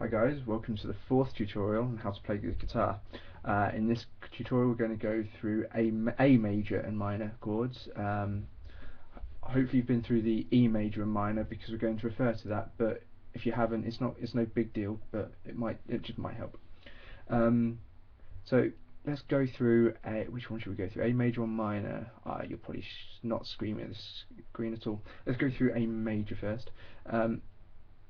Hi guys, welcome to the fourth tutorial on how to play the guitar. In this tutorial we're going to go through A major and minor chords. Hopefully you've been through the E major and minor because we're going to refer to that, but if you haven't, it's no big deal, but it just might help. So let's go through which one should we go through? A major or minor? You're probably not screaming at the screen at all. Let's go through A major first.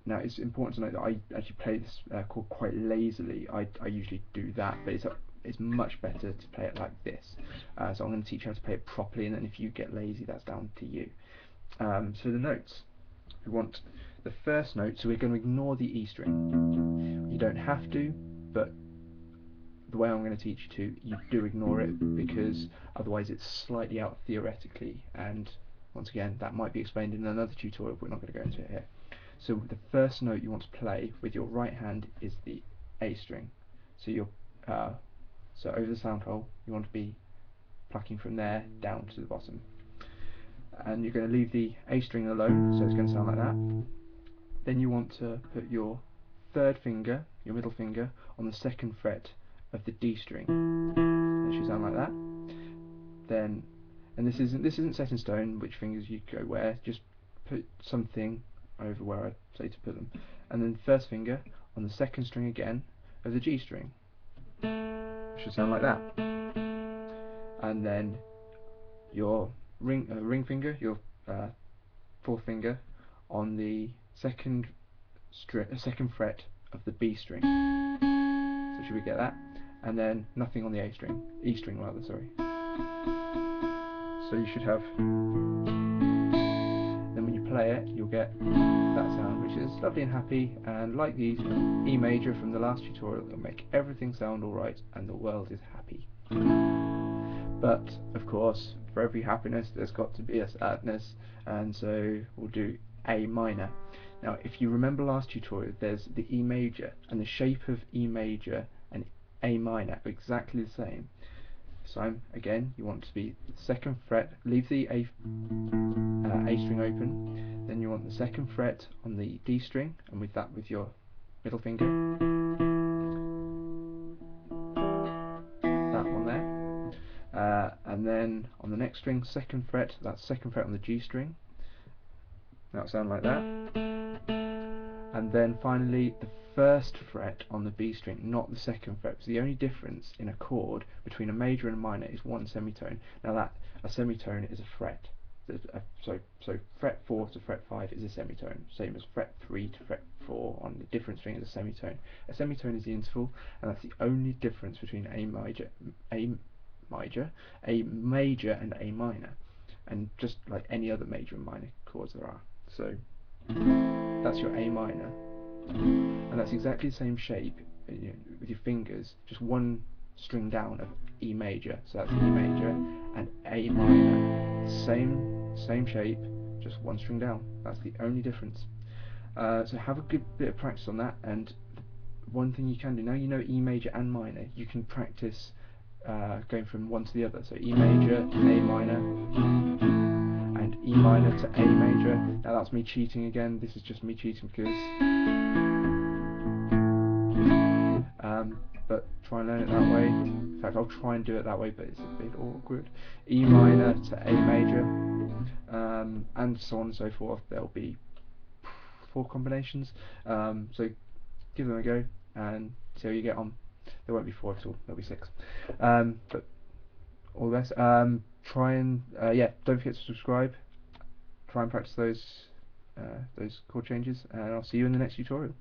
Now it's important to note that I actually play this chord quite lazily. I usually do that, but it's much better to play it like this. So I'm going to teach you how to play it properly, and then if you get lazy, that's down to you. So the notes. We want the first note, so we're going to ignore the E string. You don't have to, but the way I'm going to teach you to, you do ignore it, because otherwise it's slightly out theoretically, and once again that might be explained in another tutorial, but we're not going to go into it here. So the first note you want to play with your right hand is the A string. So so over the sound hole you want to be plucking from there down to the bottom, and you're going to leave the A string alone, so it's going to sound like that. Then you want to put your third finger, your middle finger, on the second fret of the D string. It should sound like that. Then, and this isn't set in stone which fingers you go where. Just put something over where I say to put them, and then first finger on the second string again of the G string. It should sound like that. And then your ring finger, your fourth finger, on the second fret of the B string. So should we get that? And then nothing on the E string rather, sorry. So you should have. Then when you play it, you'll get that sound, which is lovely and happy, and like the E major from the last tutorial, it'll make everything sound alright and the world is happy. But of course, for every happiness there's got to be a sadness, and so we'll do A minor. Now if you remember last tutorial, there's the E major, and the shape of E major and A minor are exactly the same. So again, you want to be the second fret, leave the A string open, then you want the second fret on the D string, and with your middle finger, that one there, and then on the next string, second fret, that's second fret on the G string, that'll sound like that. And then finally the first fret on the B string, not the second fret, because the only difference in a chord between a major and a minor is one semitone. Now a semitone is a fret. So fret 4 to fret 5 is a semitone, same as fret 3 to fret 4 on the different string is a semitone. A semitone is the interval, and that's the only difference between A major, and A minor, and just like any other major and minor chords there are. So that's your A minor, and that's exactly the same shape, with your fingers, just one string down of E major. So that's E major and A minor, same shape, just one string down. That's the only difference. So have a good bit of practice on that, and one thing you can do, now you know E major and minor, you can practice going from one to the other. So E major, A minor, and E minor to A major. Now that's me cheating again, this is just me cheating because but try and learn it that way. In fact, I'll try and do it that way, but it's a bit awkward. E minor to A major, and so on and so forth. There'll be 4 combinations, so give them a go and see how you get on. There won't be 4 at all, there'll be 6. But all the best. Try and don't forget to subscribe. Try and practice those chord changes, and I'll see you in the next tutorial.